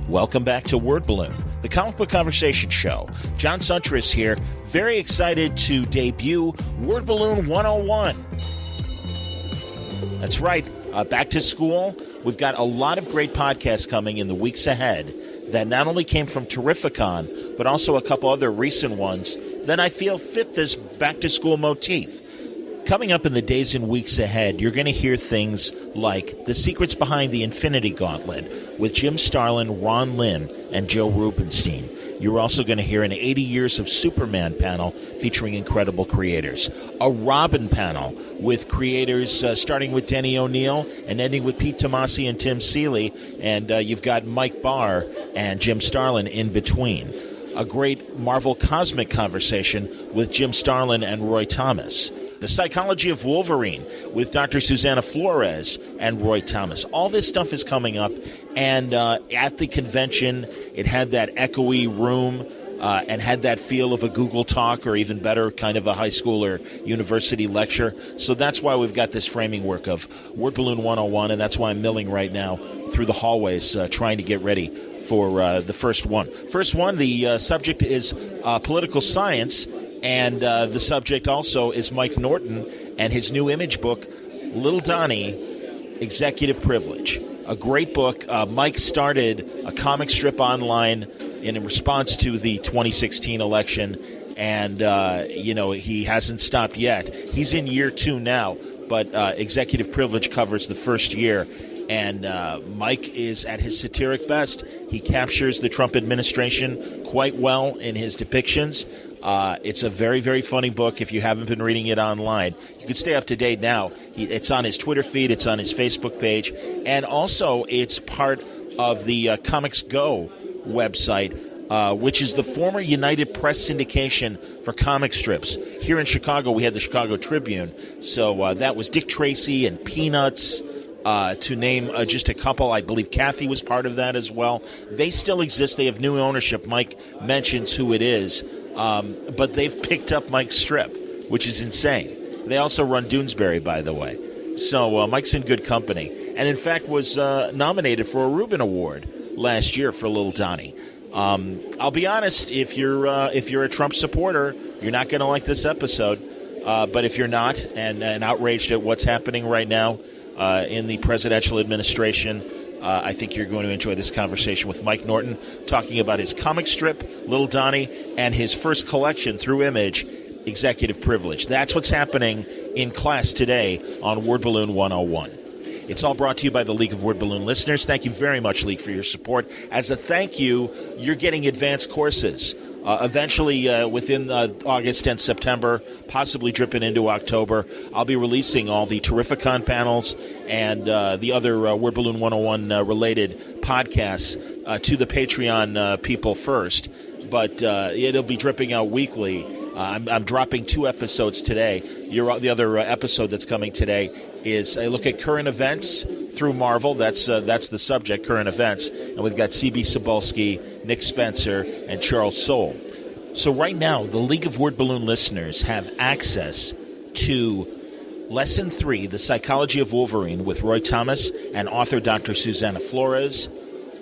Welcome back to Word Balloon, the comic book conversation show. John Suntress here, very excited to debut Word Balloon 101. That's right, back to school. We've got a lot of great podcasts coming in the weeks ahead that not only came from Terrificon, but also a couple other recent ones that I feel fit this back-to-school motif. Coming up in the days and weeks ahead, you're going to hear things like The Secrets Behind the Infinity Gauntlet with Jim Starlin, Ron Lim, and Joe Rubenstein. You're also going to hear an 80 Years of Superman panel featuring incredible creators. A Robin panel with creators starting with Denny O'Neil and ending with Pete Tomasi and Tim Seeley. And you've got Mike Barr and Jim Starlin in between. A great Marvel Cosmic conversation with Jim Starlin and Roy Thomas. The Psychology of Wolverine with Dr. Susana Flores and Roy Thomas. All this stuff is coming up, and at the convention, it had that echoey room and had that feel of a Google Talk, or even better, kind of a high school or university lecture. So that's why we've got this framing work of Word Balloon 101, and that's why I'm milling right now through the hallways trying to get ready for the first one. First one, the subject is political science. And the subject also is Mike Norton and his new image book, Lil Donnie, Executive Privilege. A great book. Mike started a comic strip online in response to the 2016 election, and, he hasn't stopped yet. He's in year 2 now, but Executive Privilege covers the first year. And Mike is at his satiric best. He captures the Trump administration quite well in his depictions. It's a very, very funny book if you haven't been reading it online. You can stay up to date now. It's on his Twitter feed. It's on his Facebook page. And also, it's part of the Comics Go website, which is the former United Press syndication for comic strips. Here in Chicago, we had the Chicago Tribune. So that was Dick Tracy and Peanuts. To name just a couple. I believe Kathy was part of that as well. They still exist. They have new ownership. Mike mentions who it is. But they've picked up Mike's strip, which is insane. They also run Doonesbury, by the way. So Mike's in good company. And, in fact, was nominated for a Ruben Award last year for Lil Donnie. I'll be honest, if you're a Trump supporter, you're not going to like this episode. But if you're not and outraged at what's happening right now in the presidential administration, I think you're going to enjoy this conversation with Mike Norton, talking about his comic strip, Lil Donnie, and his first collection through Image, Executive Privilege. That's what's happening in class today on Word Balloon 101. It's all brought to you by the League of Word Balloon listeners. Thank you very much, League, for your support. As a thank you, you're getting advanced courses. Eventually, within August and September, possibly dripping into October, I'll be releasing all the Terrificon panels and the other Word Balloon 101 related podcasts to the Patreon people first. But it'll be dripping out weekly. I'm dropping 2 episodes today. The other episode that's coming today is a look at current events through Marvel. That's the subject, current events. And we've got C.B. Cebulski, Nick Spencer, and Charles Soule. So right now, the League of Word Balloon listeners have access to Lesson 3, The Psychology of Wolverine, with Roy Thomas and author Dr. Susana Flores.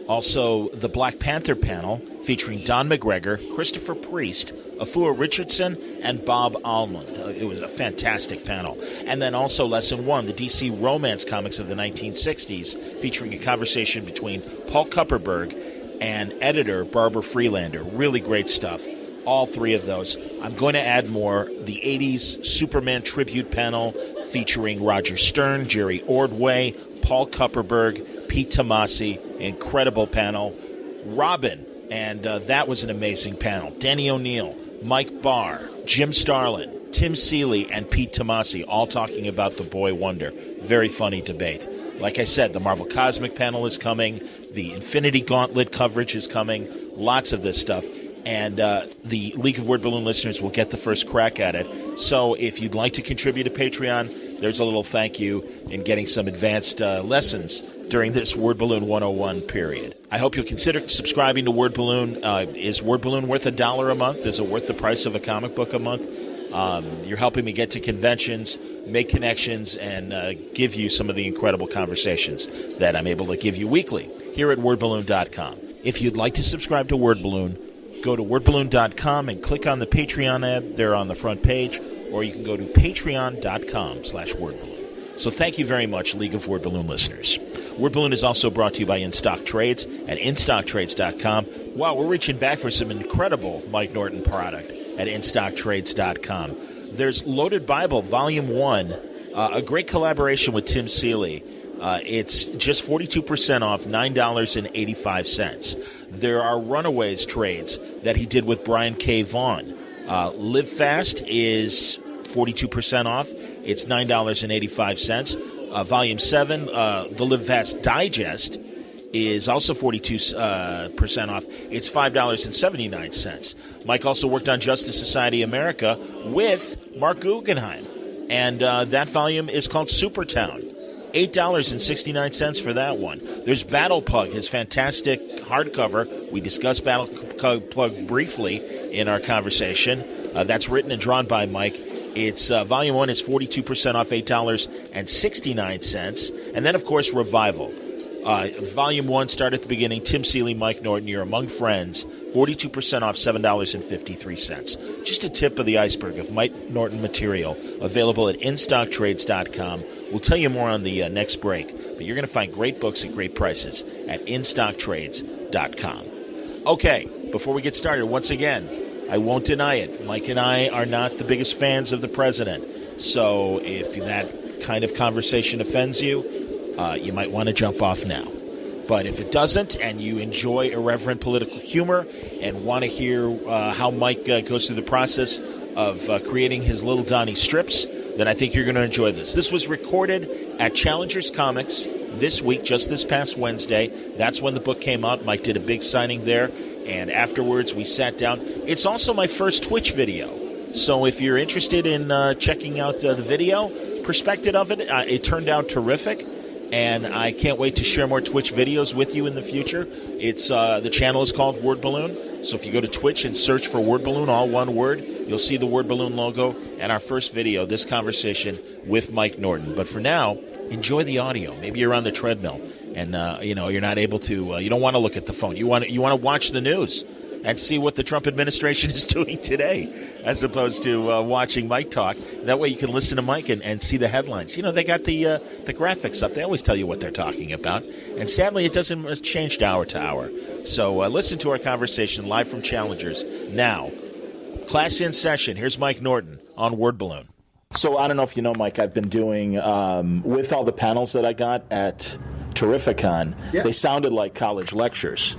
Also, the Black Panther panel featuring Don McGregor, Christopher Priest, Afua Richardson, and Bob Almond. It was a fantastic panel. And then also Lesson 1, the DC romance comics of the 1960s, featuring a conversation between Paul Kupperberg and editor Barbara Freelander. Really great stuff. All 3 of those. I'm going to add more. The 80s Superman tribute panel featuring Roger Stern, Jerry Ordway, Paul Kupperberg, Pete Tomasi. Incredible panel. Robin, and that was an amazing panel. Denny O'Neil, Mike Barr, Jim Starlin, Tim Seeley, and Pete Tomasi, all talking about the Boy Wonder. Very funny debate. Like I said, the Marvel Cosmic panel is coming. The Infinity Gauntlet coverage is coming. Lots of this stuff. And the League of Word Balloon listeners will get the first crack at it. So if you'd like to contribute to Patreon, there's a little thank you in getting some advanced lessons during this Word Balloon 101 period. I hope you'll consider subscribing to Word Balloon. Is Word Balloon worth $1 a month? Is it worth the price of a comic book a month? You're helping me get to conventions, make connections, and give you some of the incredible conversations that I'm able to give you weekly here at wordballoon.com. If you'd like to subscribe to Word Balloon, go to wordballoon.com and click on the Patreon ad there on the front page, or you can go to patreon.com/wordballoon. So thank you very much, League of Word Balloon listeners. Word Balloon is also brought to you by In Stock Trades at instocktrades.com. Wow, we're reaching back for some incredible Mike Norton product at instocktrades.com. There's Loaded Bible, Volume 1, a great collaboration with Tim Seeley. It's just 42% off, $9.85. There are Runaways trades that he did with Brian K. Vaughan. Live Fast is 42% off. It's $9.85. Volume 7, the Live Fast Digest, is also 42% off. It's $5.79. Mike also worked on Justice Society America with Mark Guggenheim, and that volume is called Supertown. $8.69 for that one. There's Battle Pug, his fantastic hardcover. We discussed Battle Pug briefly in our conversation. That's written and drawn by Mike. It's Volume 1 is 42% off, $8.69. And then, of course, Revival. Volume 1, start at the beginning. Tim Seeley, Mike Norton, You're Among Friends. 42% off, $7.53. Just a tip of the iceberg of Mike Norton material available at instocktrades.com. We'll tell you more on the next break, but you're going to find great books at great prices at instocktrades.com. Okay, before we get started, once again, I won't deny it. Mike and I are not the biggest fans of the president. So if that kind of conversation offends you, you might want to jump off now. But if it doesn't, and you enjoy irreverent political humor and want to hear how Mike goes through the process of creating his Lil Donnie strips, then I think you're going to enjoy this. This was recorded at Challengers Comics this week, just this past Wednesday. That's when the book came out. Mike did a big signing there, and afterwards we sat down. It's also my first Twitch video. So if you're interested in checking out the video perspective of it, it turned out terrific. And I can't wait to share more Twitch videos with you in the future. It's the channel is called Word Balloon. So if you go to Twitch and search for Word Balloon, all one word, you'll see the Word Balloon logo and our first video, this conversation with Mike Norton. But for now, enjoy the audio. Maybe you're on the treadmill and you're not able to. You don't want to look at the phone. You want to watch the news and see what the Trump administration is doing today, as opposed to watching Mike talk. That way you can listen to Mike and see the headlines. You know, they got the graphics up. They always tell you what they're talking about. And sadly, it doesn't change hour to hour. So listen to our conversation live from Challengers now. Class in session. Here's Mike Norton on Word Balloon. So I don't know if you know, Mike, I've been doing, with all the panels that I got at Terrificon, They sounded like college lectures.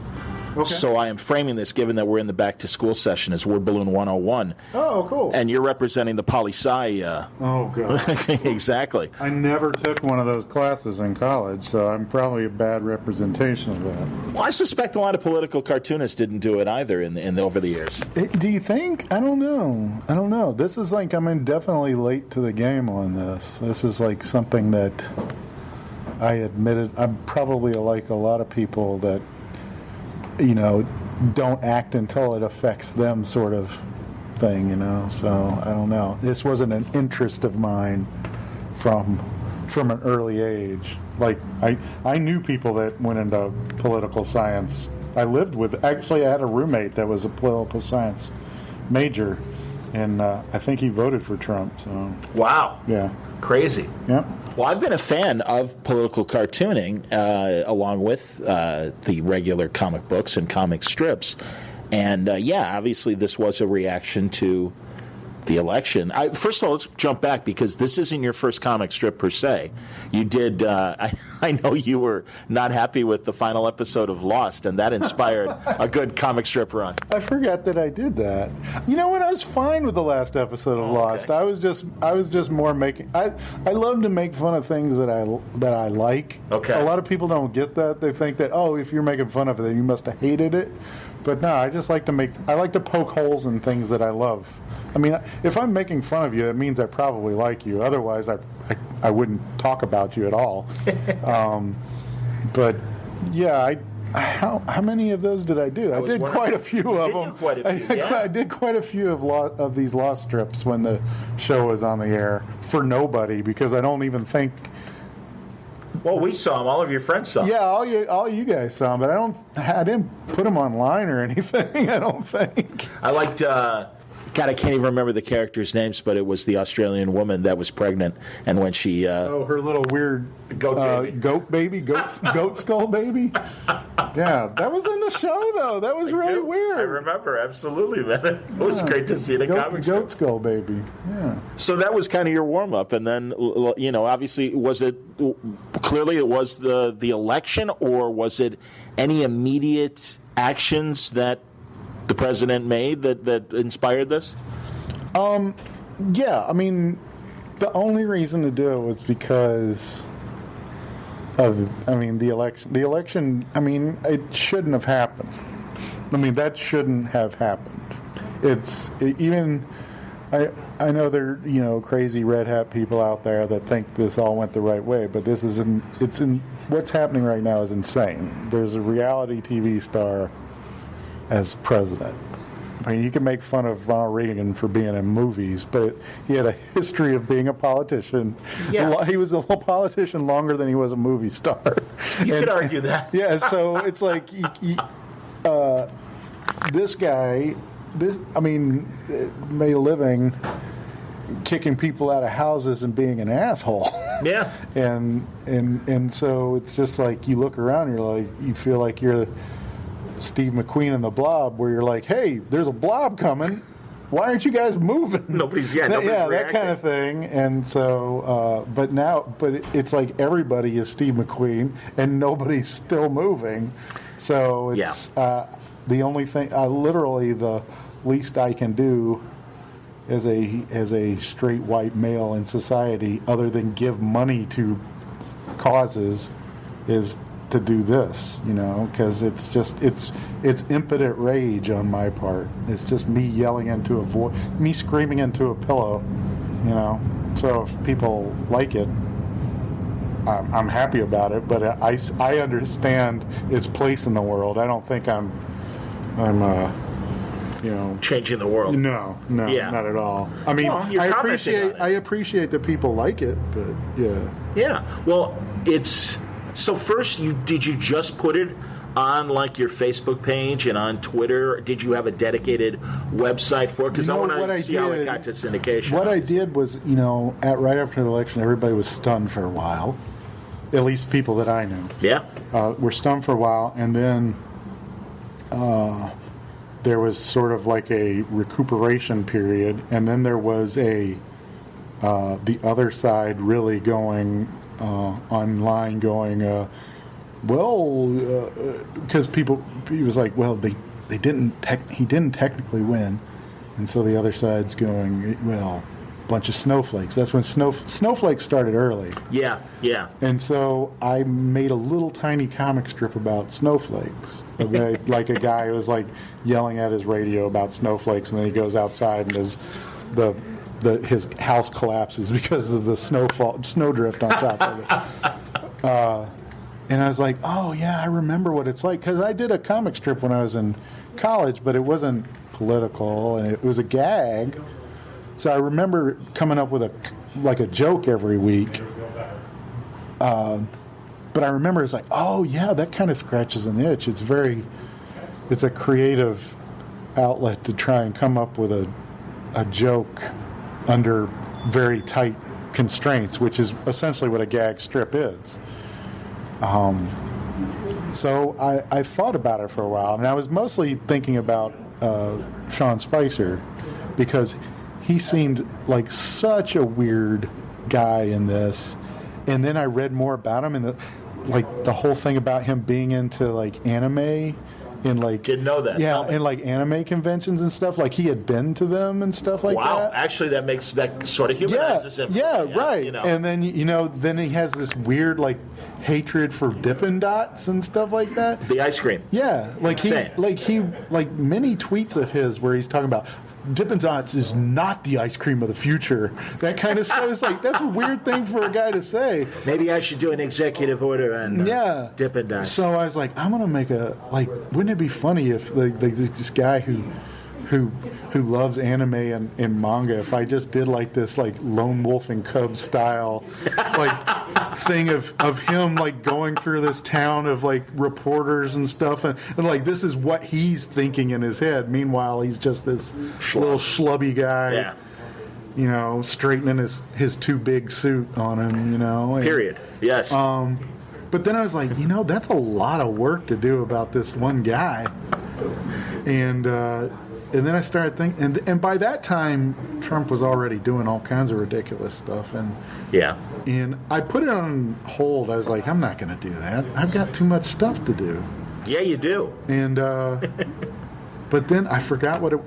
Okay. So I am framing this, given that we're in the back-to-school session, as Word Balloon 101. Oh, cool. And you're representing the poli-sci. Oh, God. Exactly. I never took one of those classes in college, so I'm probably a bad representation of that. Well, I suspect a lot of political cartoonists didn't do it either over the years. Do you think? I don't know. This is like, I'm definitely late to the game on this. This is like something that I admitted. I'm probably like a lot of people that don't act until it affects them sort of thing, So I don't know. This wasn't an interest of mine from an early age. Like I knew people that went into political science. I had a roommate that was a political science major, and I think he voted for Trump. So wow, yeah, crazy. Yeah. Well, I've been a fan of political cartooning, along with the regular comic books and comic strips. And, obviously this was a reaction to the election. First of all, let's jump back, because this isn't your first comic strip per se. You did, I know you were not happy with the final episode of Lost, and that inspired a good comic strip run. I forgot that I did that. You know what? I was fine with the last episode of Lost. I was just more making. I love to make fun of things that I like. Okay. A lot of people don't get that. They think that, if you're making fun of it, then you must have hated it. But no, I just like to poke holes in things that I love. I mean, if I'm making fun of you, it means I probably like you. Otherwise, I wouldn't talk about you at all. But yeah, how many of those did I do? I did quite a few of them. I did quite a few of these Lost strips when the show was on the air for nobody, because I don't even think Well, we saw him. All of your friends saw him. Yeah, all you guys saw him, but I didn't put him online or anything. I don't think. I liked. God, I can't even remember the characters' names, but it was the Australian woman that was pregnant, and when she her little weird goat skull baby. Yeah, that was in the show though. That was really weird. I remember, absolutely, man. It was great to see it in comic strip. Goat skull baby. Yeah. So that was kind of your warm up, and then obviously, was it clearly it was the election, or was it any immediate actions that the president made that inspired this? Yeah, I mean, the only reason to do it was because of, the election. The election, it shouldn't have happened. That shouldn't have happened. I know there are, crazy red hat people out there that think this all went the right way, but what's happening right now is insane. There's a reality TV star as president. You can make fun of Ronald Reagan for being in movies, but he had a history of being a politician. Yeah. He was a politician longer than he was a movie star. You could argue that. Yeah, so it's like this guy, made a living kicking people out of houses and being an asshole. Yeah. And so it's just like you look around, you feel like you're Steve McQueen in The Blob, where you're like, hey, there's a blob coming. Why aren't you guys moving? Nobody's that reacting. kind of thing. And so, but it's like everybody is Steve McQueen, and nobody's still moving. So it's the only thing. Literally, the least I can do as a straight white male in society, other than give money to causes, is to do this, because it's just it's impotent rage on my part. It's just me yelling into a voice, me screaming into a pillow, So if people like it, I'm happy about it. But I understand its place in the world. I don't think I'm changing the world. No, not at all. I appreciate that people like it, but yeah. Yeah. Well, it's. So first, did you just put it on like your Facebook page and on Twitter? Did you have a dedicated website for it? Because I want to see how it got to syndication. What I did was, right after the election, everybody was stunned for a while. At least people that I knew. Yeah. Were stunned for a while, and then there was sort of like a recuperation period, and then there was the other side really going online going, because he was like, well, he didn't technically win, and so the other side's going, well, bunch of snowflakes. That's when snowflakes started early. Yeah. And so I made a little tiny comic strip about snowflakes. Like a guy who was like yelling at his radio about snowflakes, and then he goes outside and his house collapses because of the snowdrift on top of it. And I was like, oh yeah, I remember what it's like, because I did a comic strip when I was in college, but it wasn't political and it was a gag. So I remember coming up with a joke every week. But I remember it's like, oh yeah, that kind of scratches an itch. It's a creative outlet to try and come up with a joke under very tight constraints, which is essentially what a gag strip is. So I thought about it for a while, and I was mostly thinking about Sean Spicer, because he seemed like such a weird guy in this. And then I read more about him, and the whole thing about him being into like anime. Didn't know that. Yeah, in like anime conventions and stuff. Like he had been to them and stuff like that. Wow, actually, that sort of humanizes him. Yeah, right. And then then he has this weird like hatred for Dippin' Dots and stuff like that. The ice cream. Yeah, many tweets of his where he's talking about Dippin' Dots is not the ice cream of the future. That kind of stuff. It's like, that's a weird thing for a guy to say. Maybe I should do an executive order on Dippin' Dots. So I was like, I'm going to make wouldn't it be funny if this guy who loves anime and manga, if I just did like this like Lone Wolf and Cub style thing of him like going through this town of like reporters and stuff, and like this is what he's thinking in his head. Meanwhile, he's just this little schlubby guy. Yeah. You know, straightening his too big suit on him, you know. And, Period. Yes. but then I was like, you know, that's a lot of work to do about this one guy. And then I started thinking, and by that time, Trump was already doing all kinds of ridiculous stuff. And I put it on hold. I was like, I'm not going to do that. I've got too much stuff to do. Yeah, you do. And but then I forgot what it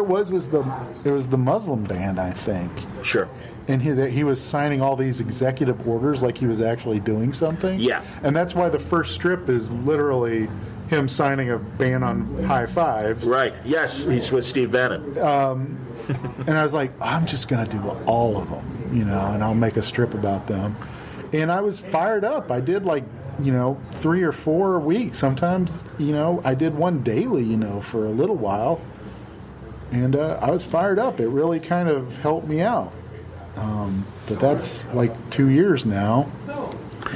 was the Muslim band, I think. Sure. And he was signing all these executive orders like he was actually doing something. Yeah. And that's why the first strip is literally him signing a ban on high fives. Right. Yes, he's with Steve Bannon. And I was like, I'm just going to do all of them, you know, and I'll make a strip about them. And I was fired up. I did 3 or 4 weeks. Sometimes, I did one daily, for a little while. And I was fired up. It really kind of helped me out. But that's like 2 years now.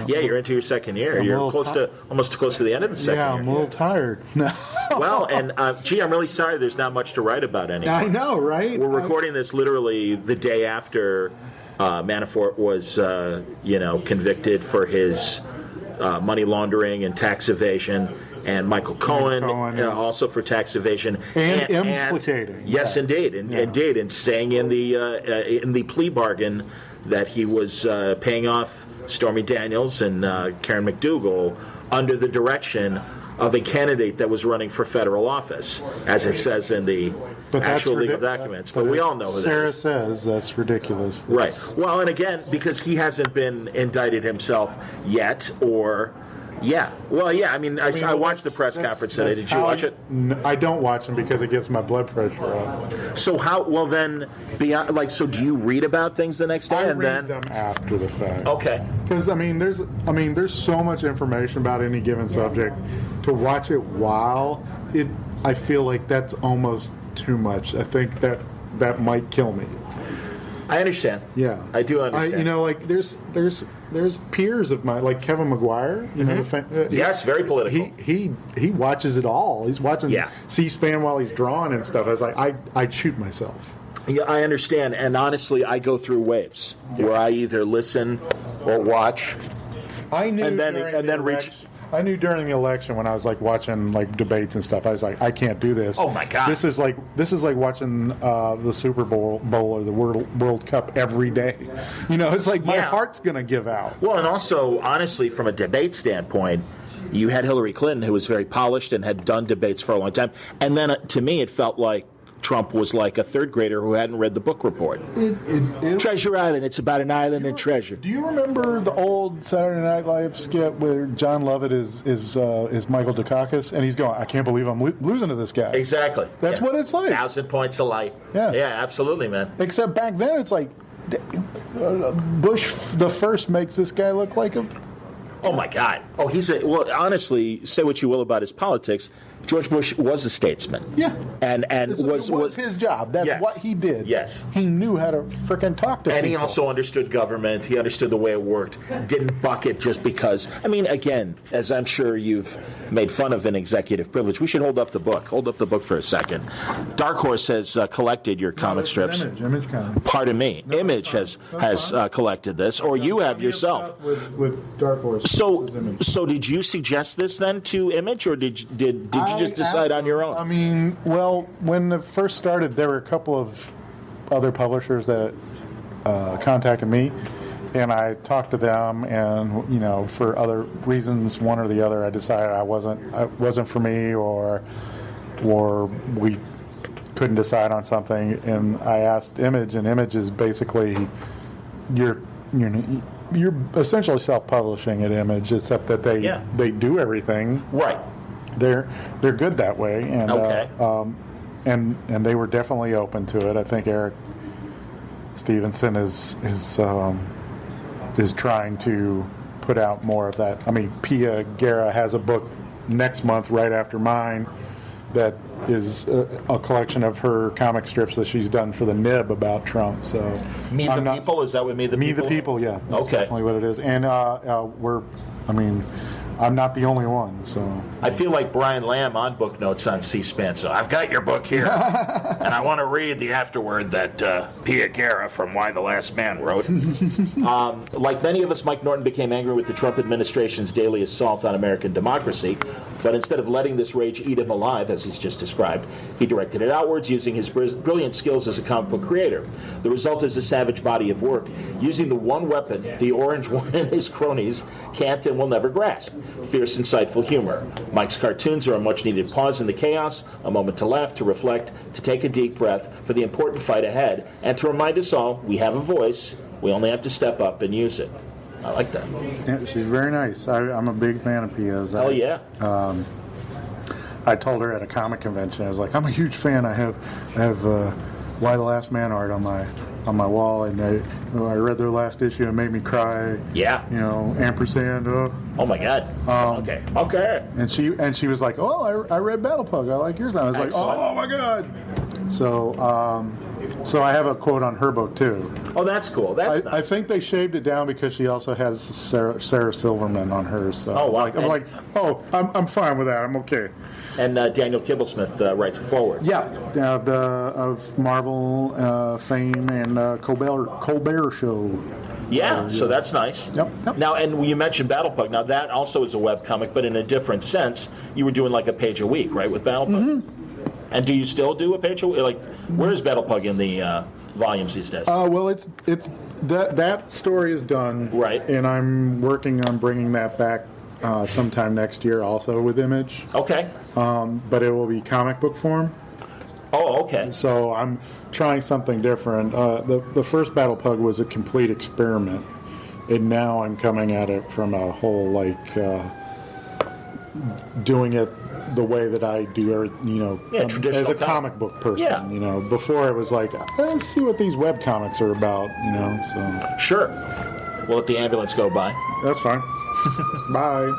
Yeah, you're into your second year. You're almost close to the end of the second year. Yeah, I'm a little tired. Well, and I'm really sorry there's not much to write about anymore. I know, right? We're recording this literally the day after Manafort was, convicted for his money laundering and tax evasion, and Michael Cohen also for tax evasion and implicating. Yes, indeed, indeed, and staying in the plea bargain that he was paying off Stormy Daniels and Karen McDougal under the direction of a candidate that was running for federal office, as it says in the actual legal documents. But we all know who Sarah that is. says that's ridiculous. Right. Well, and again, because he hasn't been indicted himself yet, or... Yeah. Well, yeah. I mean, I watched the press conference today. Did you watch it? I don't watch them because it gets my blood pressure up. So how? Well, then, beyond so do you read about things the next day? I read them after the fact. Okay. Because there's so much information about any given subject. To watch it while I feel like that's almost too much. I think that might kill me. I understand. Yeah, I do understand. There's peers of mine, like Kevin McGuire. Yes, very political. He watches it all. He's watching C-SPAN while he's drawing and stuff. I was like, I'd shoot myself. Yeah, I understand. And honestly, I go through waves where I either listen or watch. I knew I knew during the election when I was like watching like debates and stuff, I was like, I can't do this. Oh my God! This is like watching the Super Bowl or the World Cup every day. It's like my heart's gonna give out. Well, and also honestly, from a debate standpoint, you had Hillary Clinton, who was very polished and had done debates for a long time, and then to me, it felt like Trump was like a third grader who hadn't read the book report. Treasure Island. It's about an island and treasure. Do you remember the old Saturday Night Live skit where John Lovett is Michael Dukakis, and he's going, I can't believe I'm losing to this guy. Exactly. That's what it's like. 1,000 points of light. Yeah. Yeah, absolutely, man. Except back then, it's like Bush the first makes this guy look like a... Oh, my God. Oh, well, honestly, say what you will about his politics, George Bush was a statesman. Yeah. And it was his job. That's what he did. Yes. He knew how to frickin' talk to people. And he also understood government. He understood the way it worked. Didn't buck it just because. I mean, again, as I'm sure you've made fun of an executive privilege, we should hold up the book. Hold up the book for a second. Dark Horse has collected your comic strips. Image comics. Pardon me. No, Image has collected this, or you have yourself. With Dark Horse. So did you suggest this then to Image, or did you just decide on your own? I mean, well, when it first started, there were a couple of other publishers that contacted me, and I talked to them, and for other reasons, one or the other, I decided it wasn't for me, or we couldn't decide on something, and I asked Image, and Image is basically you're essentially self-publishing at Image, except that they do everything. Right. They're good that way, and and they were definitely open to it. I think Eric Stevenson is trying to put out more of that. I mean, Pia Guerra has a book next month right after mine that is a collection of her comic strips that she's done for the Nib about Trump. So Me the People? Is that what Me the People? Me the People, yeah. That's Okay. definitely what it is. And I'm not the only one, so. I feel like Brian Lamb on Book Notes on C-SPAN, so I've got your book here, and I want to read the afterword that Pia Guerra from Why the Last Man wrote. Like many of us, Mike Norton became angry with the Trump administration's daily assault on American democracy, but instead of letting this rage eat him alive, as he's just described, he directed it outwards using his brilliant skills as a comic book creator. The result is a savage body of work, using the one weapon the orange one and his cronies can't and will never grasp: fierce, insightful humor. Mike's cartoons are a much-needed pause in the chaos, a moment to laugh, to reflect, to take a deep breath for the important fight ahead, and to remind us all we have a voice, we only have to step up and use it. I like that. Yeah, she's very nice. I'm a big fan of Pia's. Hell yeah. I told her at a comic convention, I was like, I'm a huge fan. I have Why the Last Man art on my wall, and I read their last issue and it made me cry. Yeah. You know, ampersand. Oh my God. Okay. And she was like, oh, I read Battle Pug. I like yours now. I was Excellent. like, oh my God. So I have a quote on her book too. Oh, that's cool. That's nice. I think they shaved it down because she also has Sarah Silverman on hers. So Oh, wow. I'm fine with that. I'm okay. And Daniel Kibblesmith writes the foreword. Yeah, of Marvel fame and Colbert Show. Yeah, so that's nice. Yep. Now, and you mentioned Battle Pug. Now, that also is a webcomic, but in a different sense. You were doing like a page a week, right, with Battle Pug? Mm-hmm. And do you still do a page a week? Like, where's Battle Pug in the volumes these days? Well, it's that story is done. Right. And I'm working on bringing that back sometime next year also with Image. Okay. But it will be comic book form. Oh, okay. So I'm trying something different. The first Battle Pug was a complete experiment, and now I'm coming at it from a whole doing it the way that I do, as a comic book person. Yeah. You know, before it was like, let's see what these web comics are about. You know, so sure. We'll let the ambulance go by. That's fine. Bye.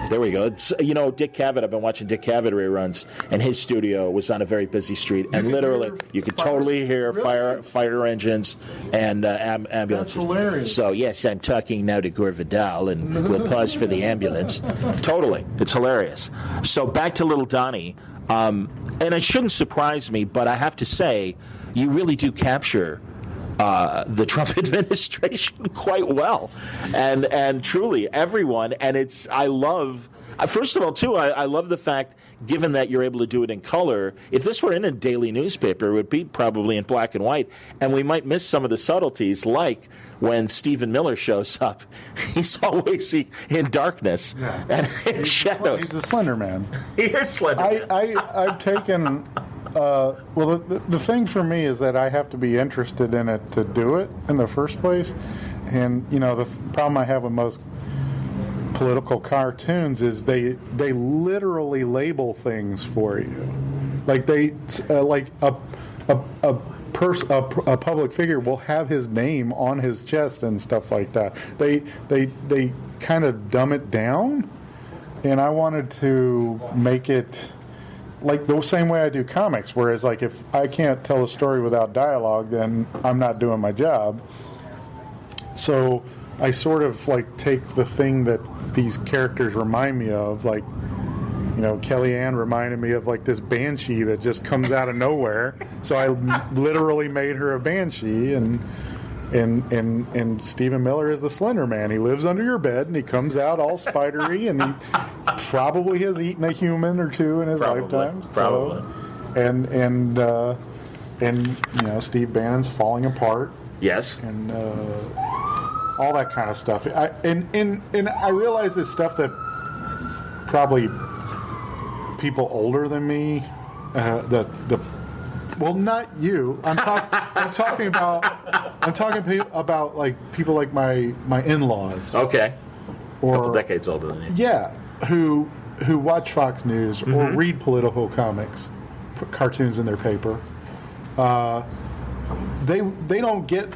There we go. It's, Dick Cavett, I've been watching Dick Cavett reruns, and his studio was on a very busy street, and literally you could totally hear fire engines and ambulances. That's hilarious. So, yes, I'm talking now to Gore Vidal, and we'll pause for the ambulance. Totally. It's hilarious. So back to Lil Donnie, and it shouldn't surprise me, but I have to say, you really do capture the Trump administration quite well, and truly everyone. And I love, first of all, too, I love the fact, given that you're able to do it in color. If this were in a daily newspaper, it would be probably in black and white, and we might miss some of the subtleties, like when Stephen Miller shows up, he's always in darkness and in shadows. He's a Slender Man. He is Slender Man. I've taken. Well, the thing for me is that I have to be interested in it to do it in the first place. And, the problem I have with most political cartoons is they literally label things for you. Like a public figure will have his name on his chest and stuff like that. They kind of dumb it down, and I wanted to make it like the same way I do comics, whereas like if I can't tell a story without dialogue, then I'm not doing my job. So I sort of like take the thing that these characters remind me of, like, Kellyanne reminded me of like this banshee that just comes out of nowhere. So I literally made her a banshee, and Stephen Miller is the Slender Man. He lives under your bed, and he comes out all spidery, and he probably has eaten a human or two in his lifetime. Probably. And Steve Bannon's falling apart. Yes. And all that kind of stuff. And I realize it's stuff that probably people older than me, well, not you. I'm talking about like people like my in-laws. Okay. Or a couple decades older than you. Yeah, who watch Fox News or read political comics, cartoons in their paper. They don't get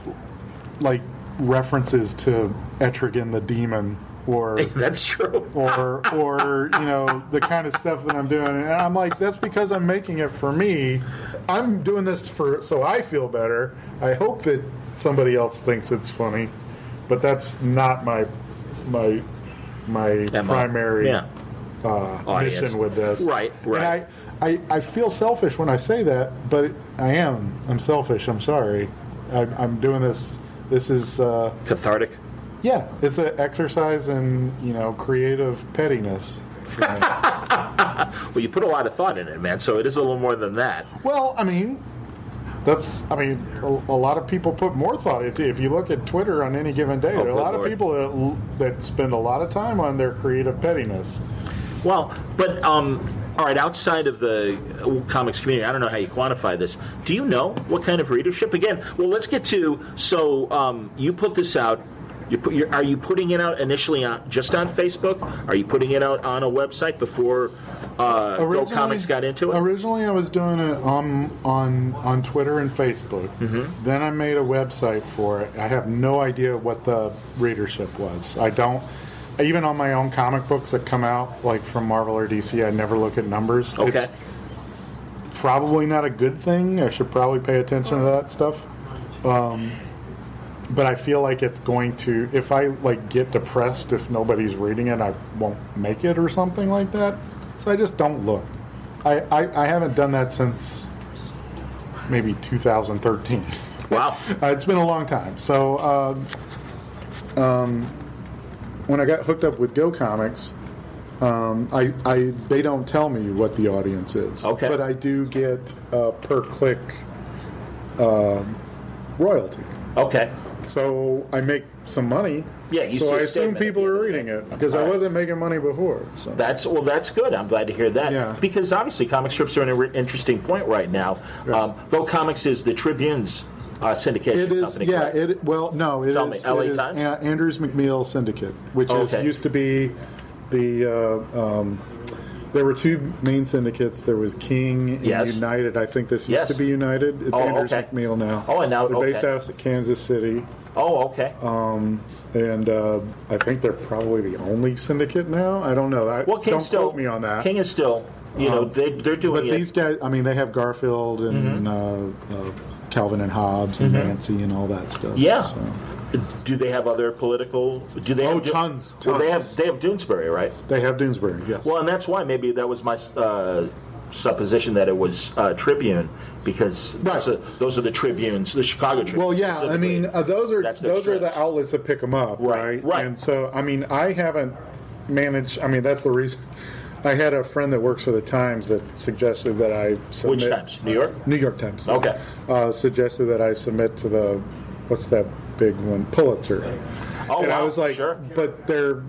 like references to Etrigan the Demon or That's true. or the kind of stuff that I'm doing, and I'm like, that's because I'm making it for me. I'm doing this so I feel better. I hope that somebody else thinks it's funny, but that's not my primary mission with this. Right. And I feel selfish when I say that, but I'm selfish. I'm sorry. I'm doing this. This is Cathartic. Yeah, it's an exercise in creative pettiness for me. Well, you put a lot of thought in it, man. So it is a little more than that. Well, a lot of people put more thought into it. If you look at Twitter on any given day, there are a lot of people that spend a lot of time on their creative pettiness. Well, but all right, outside of the comics community, I don't know how you quantify this. Do you know what kind of readership? Again, well, let's get to, so you put this out. Are you putting it out initially just on Facebook? Are you putting it out on a website before Go Comics got into it? Originally, I was doing it on Twitter and Facebook. Mm-hmm. Then I made a website for it. I have no idea what the readership was. I don't. Even on my own comic books that come out, like from Marvel or DC, I never look at numbers. Okay. It's probably not a good thing. I should probably pay attention to that stuff. But I feel like it's going to, if I get depressed if nobody's reading it, I won't make it or something like that. So I just don't look. I haven't done that since maybe 2013. Wow. It's been a long time. So when I got hooked up with Go Comics, they don't tell me what the audience is. Okay. But I do get per click royalty. Okay. So I make some money. Yeah, so I assume people are reading it because I wasn't making money before. So that's good. I'm glad to hear that. Yeah. Because obviously comic strips are in an interesting point right now. Right. Go Comics is the Tribune's syndication company. Yeah. Correct? It is LA Times? Andrews McMeel Syndicate, which used to be the. There were two main syndicates. There was King and United. I think this used to be United. It's Andrews McMeel now. Oh, and now they're based out of Kansas City. Oh, okay. And I think they're probably the only syndicate now. I don't know. Don't quote me on that. King is still, they're doing it. But these guys, they have Garfield and Calvin and Hobbes and Nancy and all that stuff. Yeah. So. Do they have other political? Do they have tons. Well, they have Doonesbury, right? They have Doonesbury, yes. Well, and that's why maybe that was my supposition that it was Tribune, because those are the Tribunes, the Chicago Tribune. Well, yeah, those are the outlets that pick them up, right? And so, I haven't managed. That's the reason. I had a friend that works for the Times that suggested that I submit. Which Times? New York? New York Times. Okay. Suggested that I submit to the, what's that big one, Pulitzer. Oh, and wow. I was like, sure. But their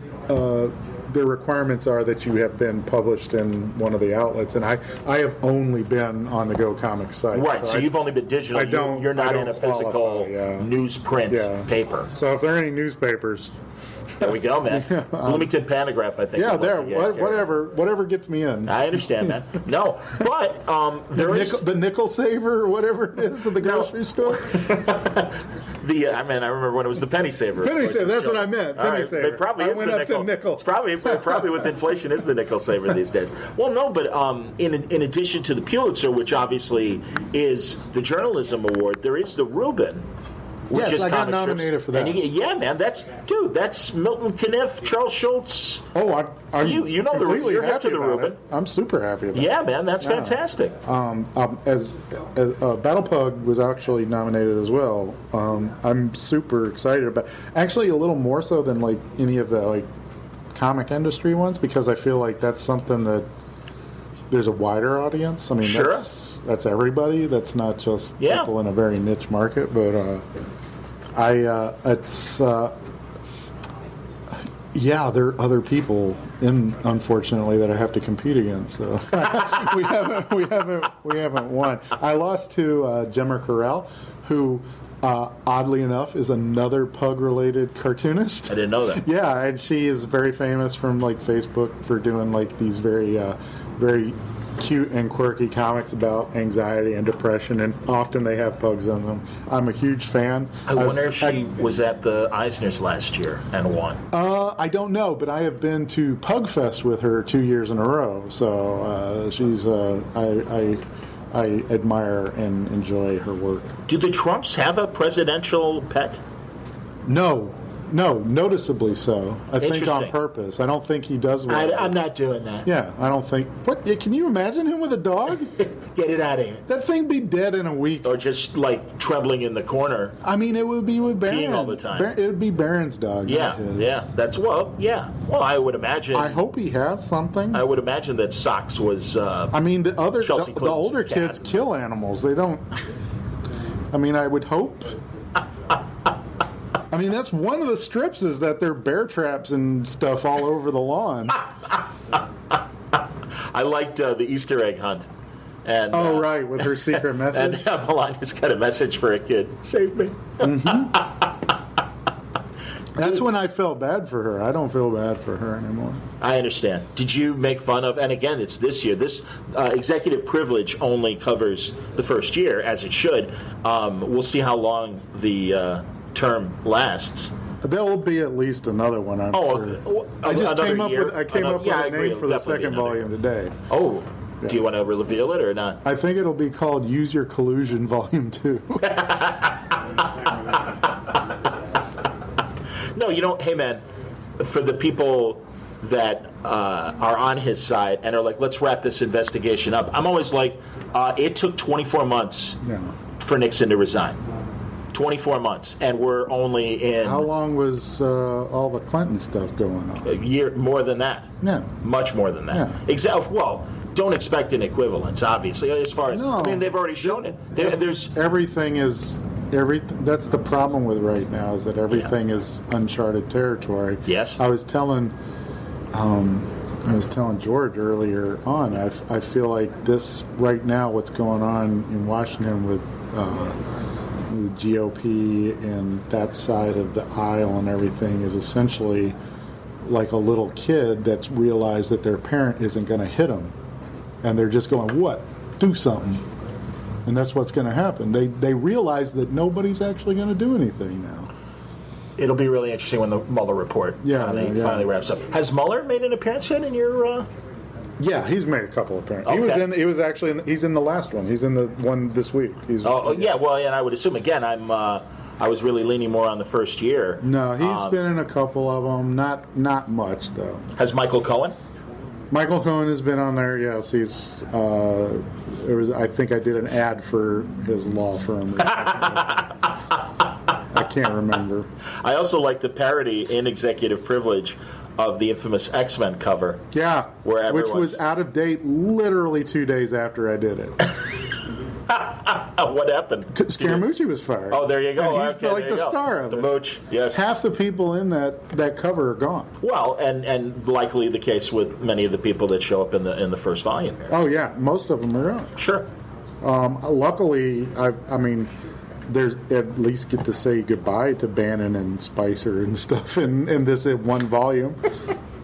requirements are that you have been published in one of the outlets, and I have only been on the Go Comics site. Right, so you've only been digital. You're not in a physical newsprint paper. So if there are any newspapers... There we go, man. Bloomington Panagraph, I think. Yeah, whatever gets me in. I understand, man. No, but the nickel saver or whatever it is at the grocery store. I remember when it was the penny saver. Penny saver, that's what I meant. Penny saver. It probably is went the up to nickel. It's probably with inflation is the nickel saver these days. Well, no, but in addition to the Pulitzer, which obviously is the Journalism Award, there is the Ruben. Yes, I got nominated for that. Man, that's Milton Caniff, Charles Schultz. Oh, you know you're hip to the Ruben. I'm super happy about it. Yeah, man, that's fantastic. As Battle Pug was actually nominated as well. I'm super excited about. Actually, a little more so than any of the comic industry ones, because I feel like that's something that there's a wider audience. Sure. That's everybody. That's not just people in a very niche market, but there are other people unfortunately that I have to compete against. So we haven't won. I lost to Gemma Corral, who oddly enough, is another pug-related cartoonist. I didn't know that. Yeah, and she is very famous from like Facebook for doing like these very cute and quirky comics about anxiety and depression, and often they have pugs in them. I'm a huge fan. I wonder if she was at the Eisners last year and won. I don't know, but I have been to Pug Fest with her 2 years in a row, so she's I admire and enjoy her work. Do the Trumps have a presidential pet? No, noticeably so. I think on Interesting. purpose. I don't think he does well. I'm not doing that. Yeah, I don't think. What? Can you imagine him with a dog? Get it out of here. That thing be dead in a week. Or just like trembling in the corner. I mean, it would be with Baron. Peeing all the time. It would be Baron's dog. Yeah, not his. yeah. Well, I would imagine. I hope he has something. I would imagine that Socks was. I mean, the Chelsea Clinton's older cat. kids kill animals. They don't. I mean, I would hope. I mean, that's one of the strips is that there are bear traps and stuff all over the lawn. I liked the Easter egg hunt. And, Right, with her secret message. And Melania's got a message for a kid. Save me. That's when I felt bad for her. I don't feel bad for her anymore. I understand. Did you make fun of, and again, it's this year, this executive privilege only covers the first year, as it should. We'll see how long the term lasts. There will be at least another one, I'm sure. Well, I just another came up year? with a name for the second volume today. Oh, do you want to reveal it or not? I think it'll be called Use Your Collusion Volume 2. No, hey man, for the people that are on his side and are like, let's wrap this investigation up, I'm always like, it took 24 months for Nixon to resign. 24 months, and we're only in... How long was all the Clinton stuff going on? A year, more than that. Yeah. Much more than that. Yeah. Well, don't expect an equivalence, obviously, as far as... No. I mean, they've already shown it. There's... Everything is... That's the problem with right now, is that everything is uncharted territory. Yes. I was telling George earlier on, I feel like this, right now, what's going on in Washington with the GOP and that side of the aisle and everything is essentially like a little kid that's realized that their parent isn't going to hit them. And they're just going, what? Do something. And that's what's going to happen. They realize that nobody's actually going to do anything now. It'll be really interesting when the Mueller report finally wraps up. Has Mueller made an appearance yet in your... Yeah, he's made a couple of appearances. Okay. He's in the last one. He's in the one this week. Yeah, well, and I would assume, again, I was really leaning more on the first year. No, he's been in a couple of them. Not much, though. Has Michael Cohen? Michael Cohen has been on there, yes. He's. I think I did an ad for his law firm. I can't remember. I also like the parody in Executive Privilege of the infamous X-Men cover. Yeah, which was out of date literally 2 days after I did it. What happened? Scaramucci was fired. Oh, there you go. And he's the star of it. The mooch, yes. Half the people in that cover are gone. Well, and likely the case with many of the people that show up in the first volume here. Oh yeah, most of them are gone. Sure. Luckily, I mean, there's at least get to say goodbye to Bannon and Spicer and stuff in this one volume.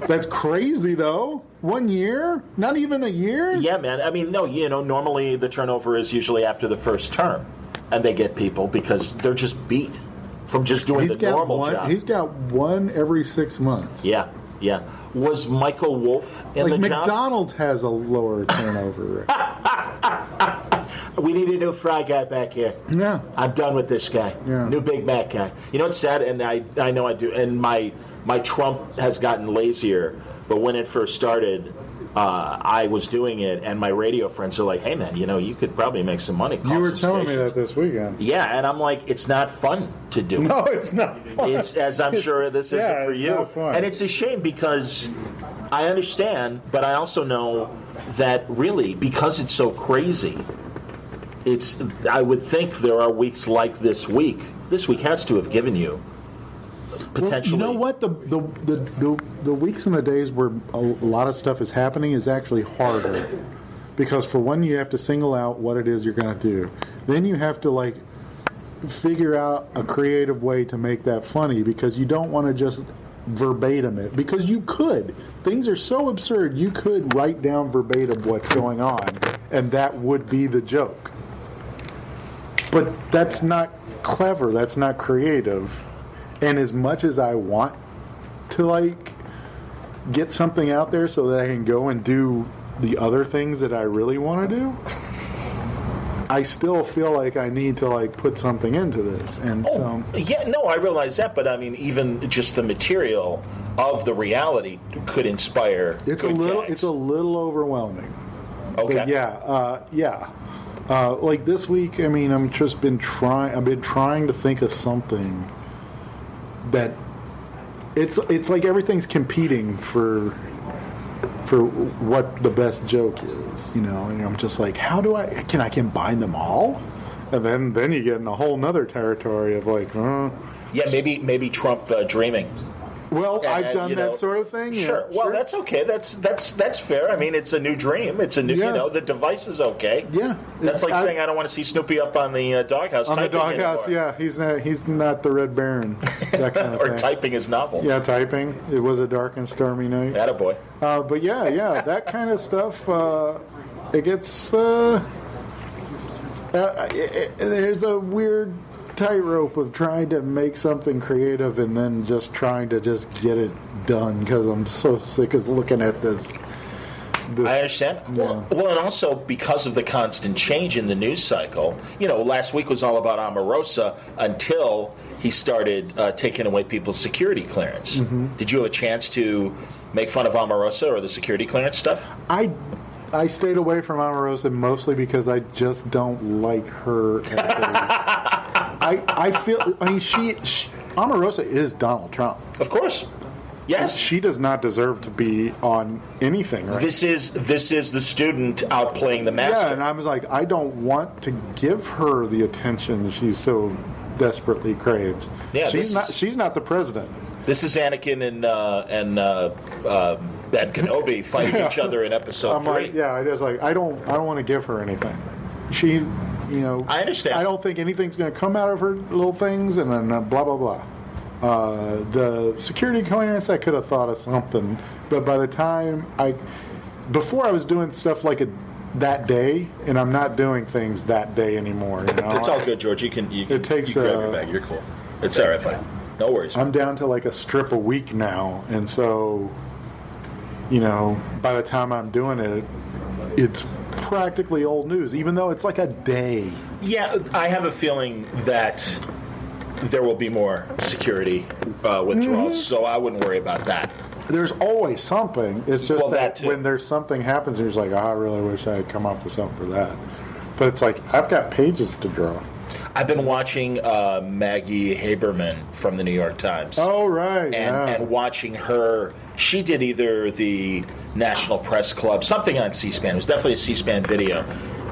That's crazy, though. 1 year? Not even a year? Yeah, man. I mean, no, normally the turnover is usually after the first term. And they get people because they're just beat from just doing the normal job. He's got one every 6 months. Yeah. Was Michael Wolff in the job? McDonald's has a lower turnover rate. We need a new fry guy back here. Yeah. I'm done with this guy. Yeah. New Big Mac guy. You know what's sad? And I know I do. And my Trump has gotten lazier. But when it first started, I was doing it, and my radio friends are like, "Hey, man, you could probably make some money." You were telling me that this weekend. Yeah, and I'm like, it's not fun to do. No, it's not fun. It's, as I'm sure this isn't for you. Not fun. And it's a shame because I understand, but I also know that really, because it's so crazy, I would think there are weeks like this week. This week has to have given you potentially. Well, you know what? The weeks and the days where a lot of stuff is happening is actually harder. Because for one, you have to single out what it is you're going to do. Then you have to figure out a creative way to make that funny, because you don't want to just verbatim it, because you could. Things are so absurd, you could write down verbatim what's going on, and that would be the joke. But that's not clever, that's not creative. And as much as I want to, like, get something out there so that I can go and do the other things that I really want to do, I still feel like I need to, like, put something into this. And yeah, no, I realize that, but I mean, even just the material of the reality could inspire. It's a little overwhelming. Okay. But yeah. Like this week, I mean, I've been trying to think of something that it's like everything's competing for what the best joke is, you know, and I'm just like, how do I combine them all? And then you get in a whole nother territory of like, yeah, maybe Trump dreaming. Well, I've done that sort of thing. Sure. Yeah, well, sure. That's okay. That's fair. I mean, it's a new dream. It's a new, the device is okay. Yeah. That's like saying I don't want to see Snoopy up on the doghouse. On the doghouse, anymore. yeah. He's not the Red Baron. That kind of or thing. Typing his novel. Yeah, typing. It was a dark and stormy night. Attaboy. But yeah, that kind of stuff. It gets. There's a weird tightrope of trying to make something creative and then just trying to just get it done, because I'm so sick of looking at this. I understand. Yeah. Well, and also because of the constant change in the news cycle. You know, last week was all about Omarosa until he started taking away people's security clearance. Mm-hmm. Did you have a chance to make fun of Omarosa or the security clearance stuff? I stayed away from Omarosa mostly because I just don't like her as a... I feel... I mean, she Omarosa is Donald Trump. Of course. Yes. She does not deserve to be on anything, right? This is the student outplaying the master. Yeah, and I was like, I don't want to give her the attention she so desperately craves. Yeah, she's not the president. This is Anakin and Kenobi fighting each other in episode 3. Like, yeah, I just like I don't want to give her anything. She, you know, I understand. I don't think anything's going to come out of her little things, and then blah blah blah. The security clearance, I could have thought of something, but by the time before I was doing stuff like that day, and I'm not doing things that day anymore. You know? It's all good, George. You can grab your bag. You're cool. It's all right, buddy. No worries. I'm down to like a strip a week now, and so, you know, by the time I'm doing it, it's practically old news, even though it's like a day. Yeah, I have a feeling that there will be more security withdrawals, so I wouldn't worry about that. There's always something. It's just that too. When there's something happens, you're just like, I really wish I had come up with something for that. But it's like, I've got pages to draw. I've been watching Maggie Haberman from the New York Times. Oh, right. And watching her. She did either the National Press Club, something on C-SPAN. It was definitely a C-SPAN video.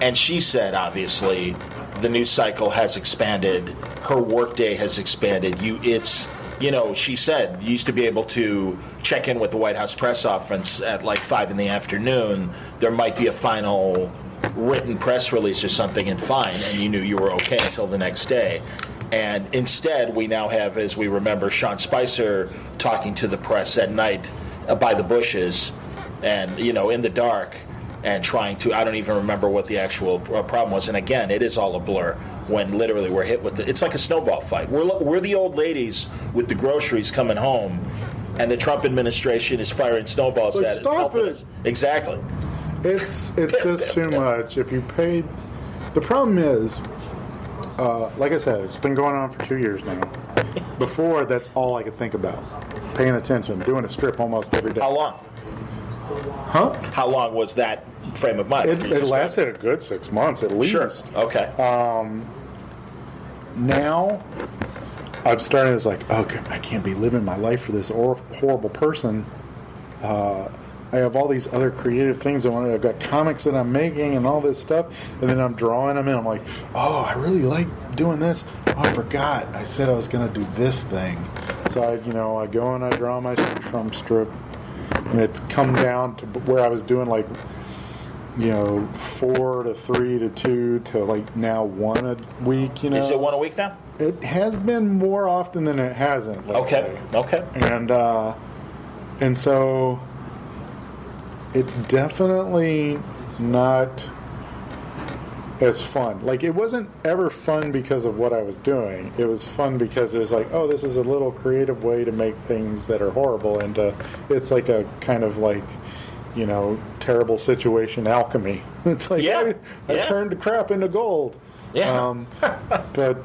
And she said, obviously, the news cycle has expanded. Her workday has expanded. She said you used to be able to check in with the White House press office at like 5 in the afternoon. There might be a final written press release or something, and fine, and you knew you were okay until the next day. And instead, we now have, as we remember, Sean Spicer talking to the press at night by the bushes, and in the dark, and trying to. I don't even remember what the actual problem was. And again, it is all a blur when literally we're hit with it. It's like a snowball fight. We're the old ladies with the groceries coming home, and the Trump administration is firing snowballs at it. Stop it! Exactly. It's just too much. If you paid, the problem is, like I said, it's been going on for 2 years now. Before, that's all I could think about. Paying attention, doing a strip almost every day. How long? Huh? How long was that frame of mind? It lasted a good 6 months at least. Sure. Okay. Now, I'm starting to like, okay, I can't be living my life for this horrible person. I have all these other creative things I want to. I've got comics that I'm making and all this stuff, and then I'm drawing them, and I'm like, oh, I really like doing this. Oh, I forgot. I said I was going to do this thing. So I go and I draw my Trump strip, and it's come down to where I was doing like, I don't know, 5 or 6 months. And then I'm like, okay, I can't be living my life for this horrible person. I have all these other creative things I want to. I've got comics that I'm making and all this stuff, and then I'm drawing them, and I'm like, oh, I really like doing this. Oh, I forgot. I said I was going to do this thing. So I go and I draw my Trump strip, and it's come down to where I was doing like 4 to 3 to 2 to like now 1 a week. Is it 1 a week now? It has been more often than it hasn't lately. Okay. And so it's definitely not as fun. Like, it wasn't ever fun because of what I was doing. It was fun because it was like, oh, this is a little creative way to make things that are horrible, and it's like a kind of like, terrible situation alchemy. It's like, I turned crap into gold. Yeah. But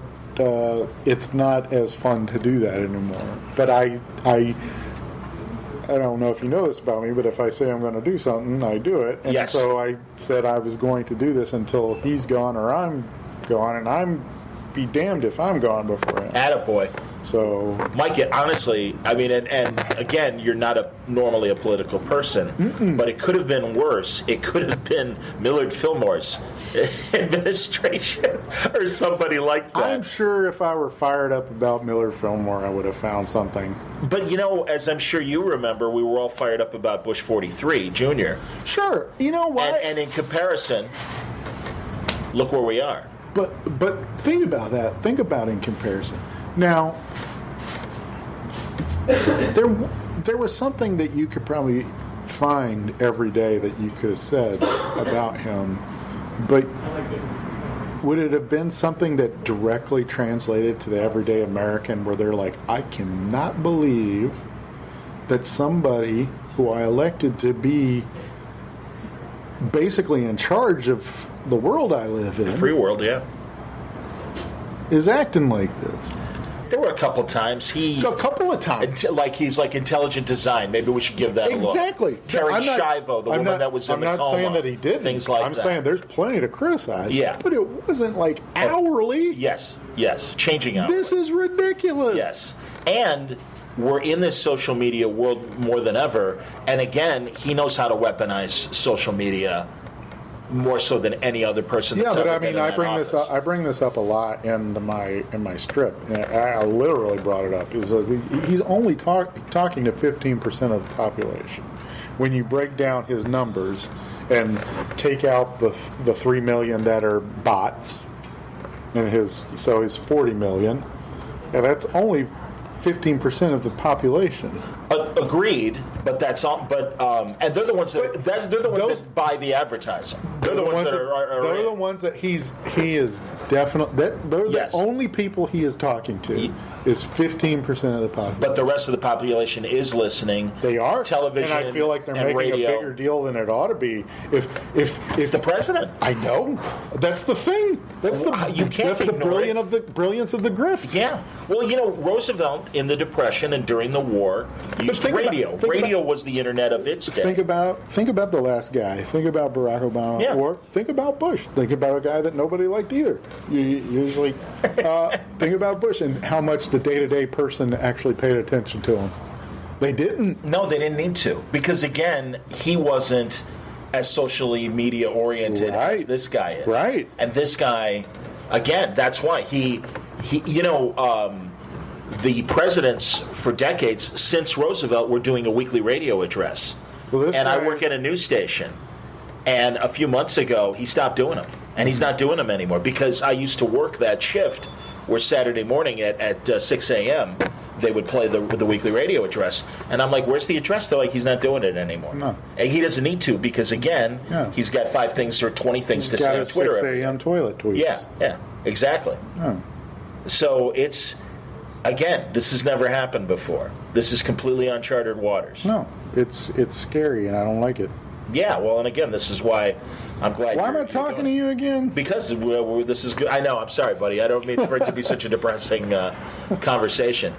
it's not as fun to do that anymore. But I don't know if you know this about me, but if I say I'm going to do something, I do it. And so I said I was going to do this until he's gone or I'm gone, and I'm be damned if I'm gone before him. Attaboy. So, Mike, honestly, I mean, and again, you're not normally a political person, but it could have been worse. It could have been Millard Fillmore's administration or somebody like that. I'm sure if I were fired up about Millard Fillmore, I would have found something. But, as I'm sure you remember, we were all fired up about Bush 43, Jr. Sure. You know what? And in comparison, look where we are. But think about that. Think about in comparison. Now, there was something that you could probably find every day that you could have said about him, but would it have been something that directly translated to the everyday American where they're like, I cannot believe that somebody who I elected to be basically in charge of the world I live in, The free world, yeah. is acting like this? There were a couple times. A couple of times. He's like intelligent design. Maybe we should give that a look. Exactly. Terry Schiavo, the woman that was in the coma. I'm not saying that he didn't. Things like I'm that. saying there's plenty to criticize. Yeah. But it wasn't like hourly. Yes. Changing out. This is ridiculous. Yes. And we're in this social media world more than ever. And again, he knows how to weaponize social media more so than any other person. Yeah, that's but ever I mean, been in I that bring office. this up. I bring this up a lot in my strip. I literally brought it up. He's only talking to 15% of the population. When you break down his numbers and take out the 3 million that are bots, and his 40 million, and that's only 15% of the population. Agreed, but that's all. But and they're the ones that buy the advertising. They're the ones that are. They're the ones that he is definitely. They're the only people he is talking to. Is 15% of the population. But the rest of the population is listening. They are television, and I feel like they're making radio. a bigger deal than it ought to be. If the president, I know that's the thing. That's the brilliance of the grift. Yeah. Well, Roosevelt in the Depression and during the war used radio. Radio was the internet of its day. Think about the last guy. Think about Barack Obama. Yeah. Or think about Bush. Think about a guy that nobody liked either. Usually, think about Bush and how much the day-to-day person actually paid attention to him. They didn't. No, they didn't need to. Because, again, he wasn't as socially media-oriented as this guy is. Right. And this guy, again, that's why he the presidents for decades since Roosevelt were doing a weekly radio address. I work at a news station. And a few months ago, he stopped doing them. And he's not doing them anymore because I used to work that shift where Saturday morning at 6 a.m. they would play the weekly radio address. And I'm like, where's the address? They're like, he's not doing it anymore. No. And he doesn't need to because, again, he's got 5 things or 20 things to say on Twitter. 6 a.m. toilet tweets. Yeah, exactly. Oh. So it's, again, this has never happened before. This is completely uncharted waters. No, it's scary, and I don't like it. Yeah, well, and again, this is why I'm glad. Why am I talking to you again? Because this is good. I know. I'm sorry, buddy. I don't mean for it to be such a depressing conversation.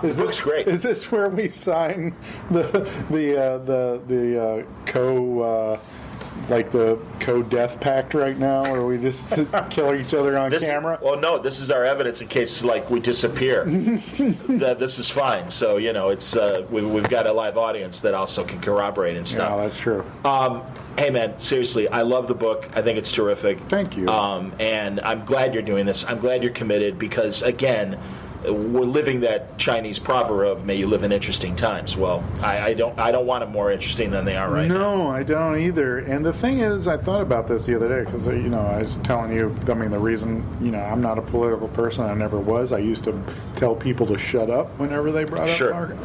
Is this great? Is this where we sign the co-death pact right now, where we just kill each other on camera? Well, no. This is our evidence in case we disappear. This is fine. So it's we've got a live audience that also can corroborate and stuff. Yeah, that's true. Hey, man, seriously, I love the book. I think it's terrific. Thank you. And I'm glad you're doing this. I'm glad you're committed because, again, we're living that Chinese proverb of "May you live in interesting times." Well, I don't want them more interesting than they are right now. No, I don't either. And the thing is, I thought about this the other day because I was telling you. I mean, the reason I'm not a political person. I never was. I used to tell people to shut up whenever they brought up market.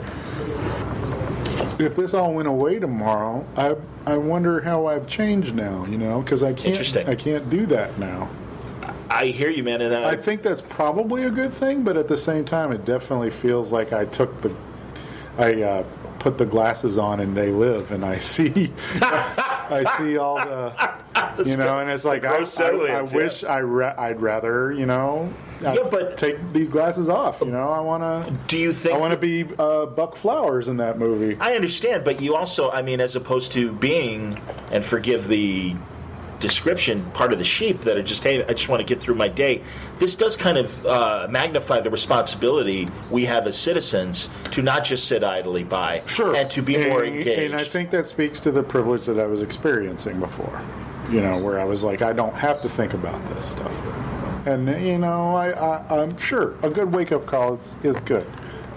If this all went away tomorrow, I wonder how I've changed now. Because I can't do that now. I hear you, man, and I think that's probably a good thing, but at the same time, it definitely feels like I put the glasses on and they live, and I see all the, and it's like I wish I'd rather, but take these glasses off. I want to. Do you think? I want to be Buck Flowers in that movie. I understand, but you also, as opposed to being, and forgive the description, part of the sheep that I just want to get through my day. This does kind of magnify the responsibility we have as citizens to not just sit idly by, and to be more engaged. And I think that speaks to the privilege that I was experiencing before, where I was like, I don't have to think about this stuff. And I'm sure a good wake-up call is good,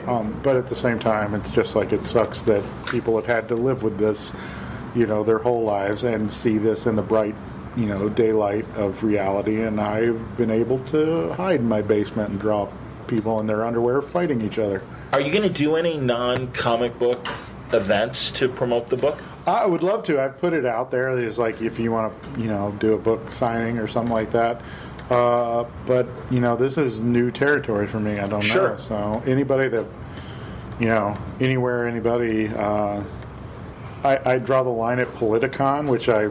but at the same time, it's just like it sucks that people have had to live with this their whole lives and see this in the bright daylight of reality, and I've been able to hide in my basement and draw people in their underwear fighting each other. Are you going to do any non-comic book events to promote the book? I would love to. I've put it out there. There's like, if you want to do a book signing or something like that, but this is new territory for me. I don't know. So anybody that anybody. I draw the line at Politicon, which I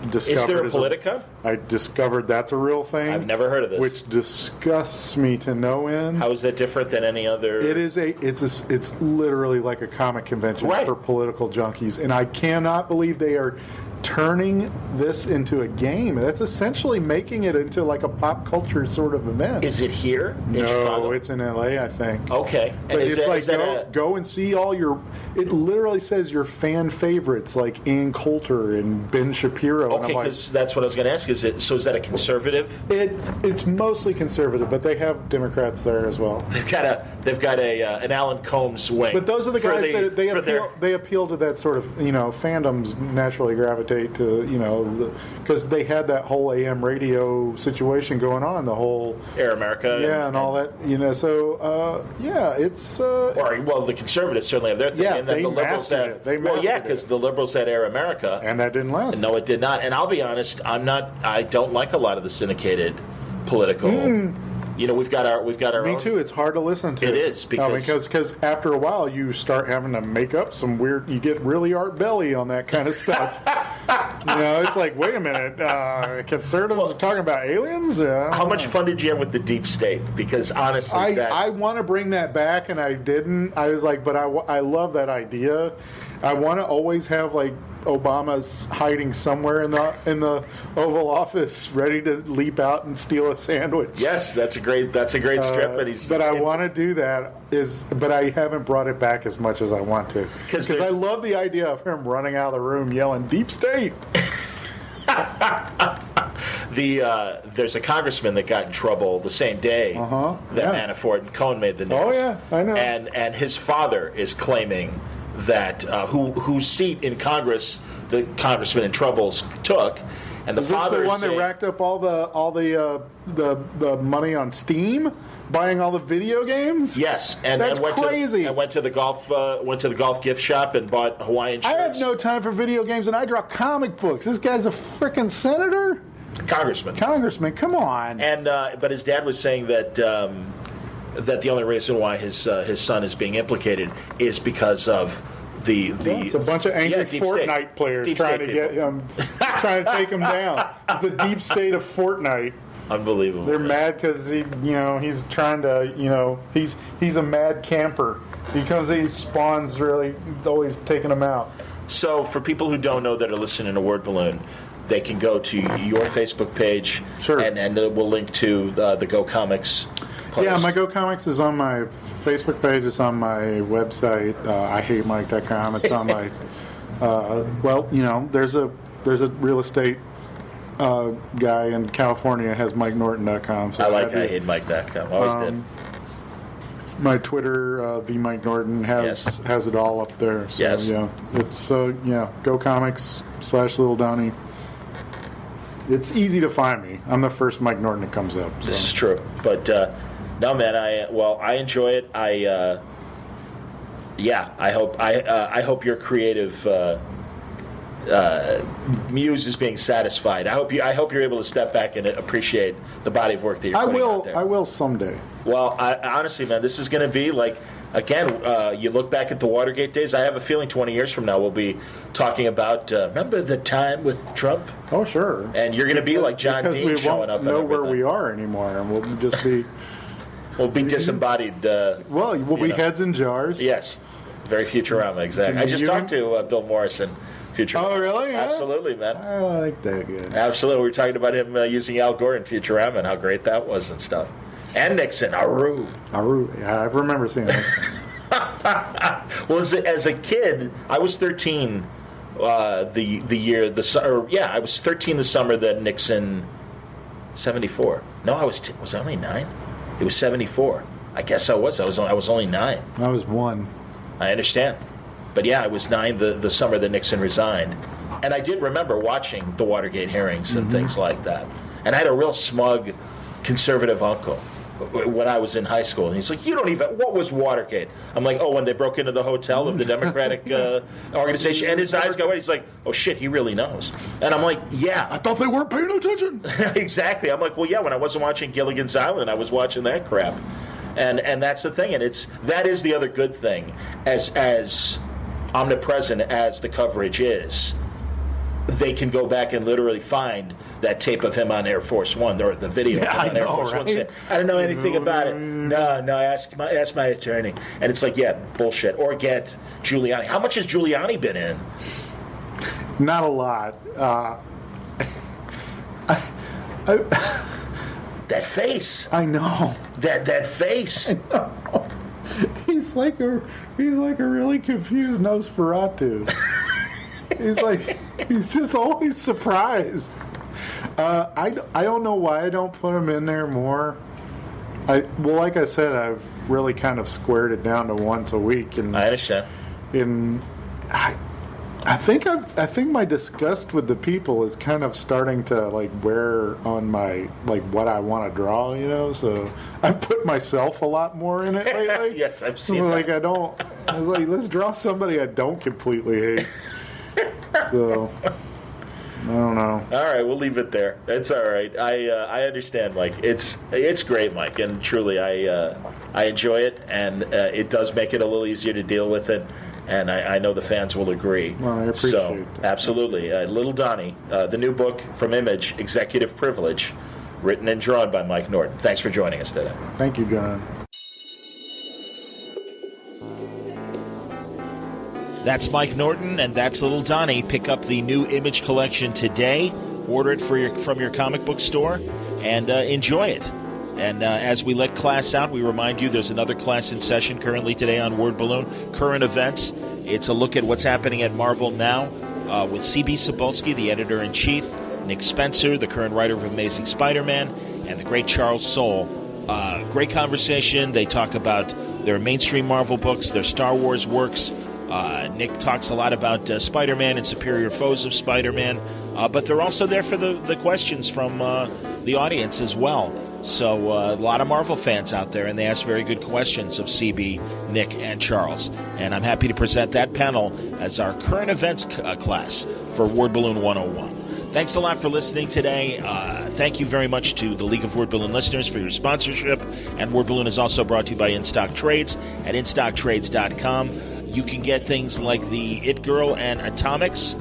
discovered. Is there a Politica? I discovered that's a real thing. I've never heard of this. Which disgusts me to no end. How is that different than any other? It's literally like a comic convention for political junkies, and I cannot believe they are turning this into a game. That's essentially making it into like a pop culture sort of event. Is it here in Chicago? It's in LA, I think. Okay. But go and see all your, it literally says your fan favorites like Ann Coulter and Ben Shapiro. Okay, because that's what I was going to ask. Is that a conservative? It's mostly conservative, but they have Democrats there as well. They've got an Alan Combs wing. But those are the guys that they appeal to that sort of fandoms naturally gravitate to because they had that whole AM radio situation going on, the whole Air America, and all that. So it's the conservatives certainly have their thing, and then the liberals had because the liberals had Air America, and that didn't last. No, it did not. And I'll be honest, I don't like a lot of the syndicated political. We've got our Me too. It's hard to listen to. It is because after a while you start having to make up some weird. You get really Art Belly on that kind of stuff. It's like, wait a minute, conservatives are talking about aliens. How much fun did you have with the deep state? Because honestly, I want to bring that back, and I didn't. I was like, but I love that idea. I want to always have like Obama's hiding somewhere in the Oval Office, ready to leap out and steal a sandwich. Yes, that's a great strip. But I want to do that. But I haven't brought it back as much as I want to because I love the idea of him running out of the room yelling "Deep State." There's a congressman that got in trouble the same day that Manafort and Cohen made the news. Oh yeah, I know. And his father is claiming that whose seat in Congress the congressman in trouble took, and the father is the one that racked up all the money on Steam, buying all the video games. Yes, that's crazy. And went to the golf gift shop and bought Hawaiian shirts. I have no time for video games, and I draw comic books. This guy's a frickin' senator, congressman. Come on. And but his dad was saying that the only reason why his son is being implicated is because of it's a bunch of angry Fortnite players trying to get him, trying to take him down. It's the deep state of Fortnite. Unbelievable. They're mad because he's trying to he's a mad camper. He spawns really always taking them out. So for people who don't know that are listening to Word Balloon, they can go to your Facebook page, and we'll link to the Go Comics post. Yeah, my Go Comics is on my Facebook page. It's on my website, IHateMike.com. It's on my there's a real estate guy in California has MikeNorton.com. So I like IHateMike.com. Always did. my Twitter, the Mike Norton, has it all up there. So, Yes. yeah. It's, Go Comics / Lil Donnie. It's easy to find me. I'm the first Mike Norton that comes up. So. This is true. But, no, man, I enjoy it. I hope your creative muse is being satisfied. I hope you're able to step back and appreciate the body of work that you're putting out there. I will someday. Well, honestly, man, this is going to be like, again, you look back at the Watergate days. I have a feeling 20 years from now we'll be talking about, remember the time with Trump? Oh, sure. And you're going to be like John Dean showing up. Because we won't know where we are anymore, and we'll just be... We'll be disembodied. We'll be heads in jars. Yes. Very Futurama, exactly. I just talked to Bill Morrison. Futurama. Oh, really? Yeah? Absolutely, man. I like that guy. Absolutely. We were talking about him using Al Gore in Futurama and how great that was and stuff. And Nixon, Aru. Yeah, I remember seeing Nixon. Well, as a kid, I was 13 I was 13 the summer that Nixon, 74. No, was I only 9? It was 74. I guess I was. I was only 9. I was 1. I understand. But yeah, I was 9 the summer that Nixon resigned. And I did remember watching the Watergate hearings and things like that. And I had a real smug conservative uncle when I was in high school. And he's like, what was Watergate? I'm like, when they broke into the hotel of the Democratic organization. And his eyes go wide. He's like, oh, shit, he really knows. And I'm like, yeah. I thought they weren't paying attention. Exactly. I'm like, well, yeah, when I wasn't watching Gilligan's Island, I was watching that crap. And that's the thing. And that is the other good thing. As omnipresent as the coverage is, they can go back and literally find that tape of him on Air Force One, or the video on Air Force One. I don't know anything about it. No, ask my attorney. And it's like, yeah, bullshit. Or get Giuliani. How much has Giuliani been in? Not a lot. That face. I know. That face. I know. He's like a really confused Nosferatu. He's just always surprised. I don't know why I don't put him in there more. Like I said, I've really kind of squared it down to once a week, and I understand. I think my disgust with the people is kind of starting to wear on my what I want to draw, So I put myself a lot more in it lately. Yes, I've seen that. I was like, let's draw somebody I don't completely hate. So I don't know. All right, we'll leave it there. It's all right. I understand, Mike. It's great, Mike, and truly I enjoy it, and it does make it a little easier to deal with it. And I know the fans will agree. Well, I appreciate that. Absolutely. Lil Donnie, the new book from Image, Executive Privilege, written and drawn by Mike Norton. Thanks for joining us today. Thank you, John. That's Mike Norton, and that's Lil Donnie. Pick up the new Image collection today. Order it from your comic book store, and enjoy it. And as we let class out, we remind you there's another class in session currently today on Word Balloon, Current Events. It's a look at what's happening at Marvel now with C.B. Cebulski, the editor-in-chief, Nick Spencer, the current writer of Amazing Spider-Man, and the great Charles Soule. Great conversation. They talk about their mainstream Marvel books, their Star Wars works. Nick talks a lot about Spider-Man and superior foes of Spider-Man, but they're also there for the questions from the audience as well. So a lot of Marvel fans out there, and they ask very good questions of CB, Nick, and Charles. And I'm happy to present that panel as our current events class for Word Balloon 101. Thanks a lot for listening today. Thank you very much to the League of Word Balloon listeners for your sponsorship. And Word Balloon is also brought to you by In Stock Trades at InStockTrades.com. You can get things like the It Girl and Atomics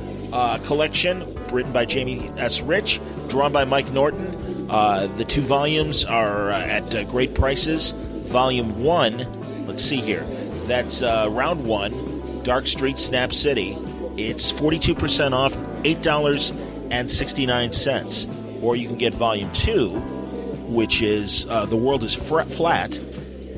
collection, written by Jamie S. Rich, drawn by Mike Norton. The 2 volumes are at great prices. Volume 1, let's see here, that's Round 1, Dark Street, Snap City. It's 42% off, $8.69. Or you can get Volume 2, which is The World is Flat,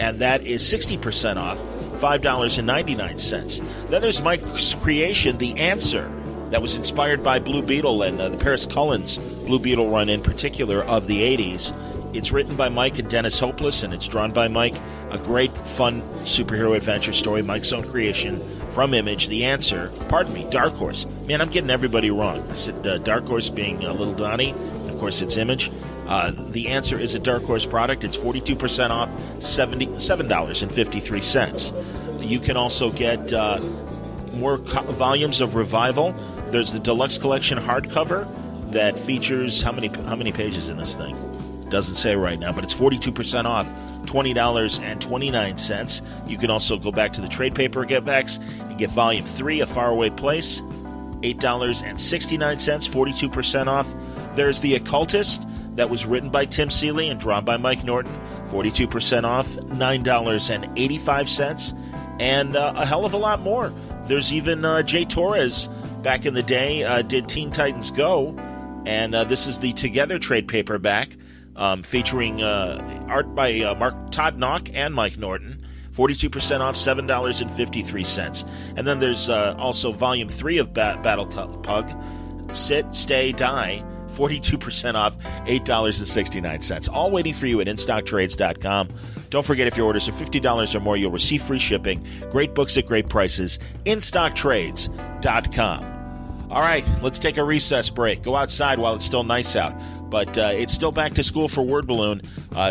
and that is 60% off, $5.99. Then there's Mike's creation, The Answer, that was inspired by Blue Beetle and the Paris Cullen's Blue Beetle run in particular of the 80s. It's written by Mike and Dennis Hopeless, and it's drawn by Mike. A great, fun superhero adventure story, Mike's own creation from Image. The Answer, Dark Horse. Man, I'm getting everybody wrong. I said Dark Horse being Lil Donnie. Of course, it's Image. The Answer is a Dark Horse product. It's 42% off, $77.53. You can also get more volumes of Revival. There's the Deluxe Collection hardcover that features how many pages in this thing? Doesn't say right now, but it's 42% off, $20.29. You can also go back to the trade paper get-backs and get Volume 3, A Faraway Place, $8.69, 42% off. There's The Occultist, that was written by Tim Seeley and drawn by Mike Norton, 42% off, $9.85. And a hell of a lot more. There's even Jay Torres, back in the day, did Teen Titans Go, and this is the Together trade paperback, featuring art by Todd Knock and Mike Norton, 42% off, $7.53. And then there's also Volume 3 of Battle Pug, Sit, Stay, Die, 42% off, $8.69. All waiting for you at InStockTrades.com. Don't forget, if your orders are $50 or more, you'll receive free shipping. Great books at great prices. InStockTrades.com. All right, let's take a recess break. Go outside while it's still nice out. But it's still back to school for Word Balloon.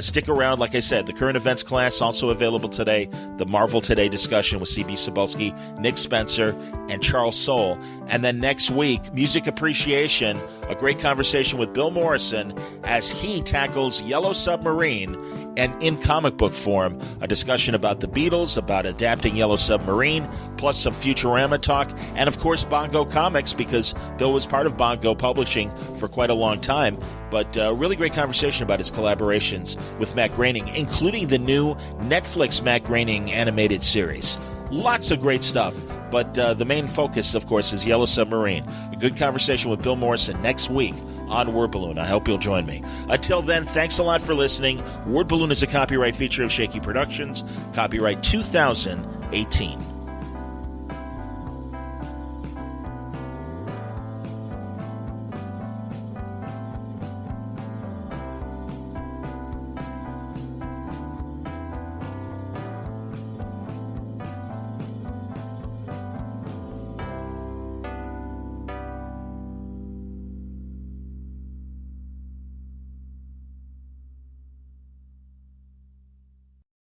Stick around. Like I said, the current events class also available today. The Marvel Today discussion with C.B. Cebulski, Nick Spencer, and Charles Soule. And then next week, Music Appreciation, a great conversation with Bill Morrison as he tackles Yellow Submarine, and in comic book form, a discussion about the Beatles, about adapting Yellow Submarine, plus some Futurama talk, and of course Bongo Comics, because Bill was part of Bongo Publishing for quite a long time. But really great conversation about his collaborations with Matt Groening, including the new Netflix Matt Groening animated series. Lots of great stuff, but the main focus, of course, is Yellow Submarine. A good conversation with Bill Morrison next week on Word Balloon. I hope you'll join me. Until then, thanks a lot for listening. Word Balloon is a copyright feature of Shaky Productions, copyright 2018.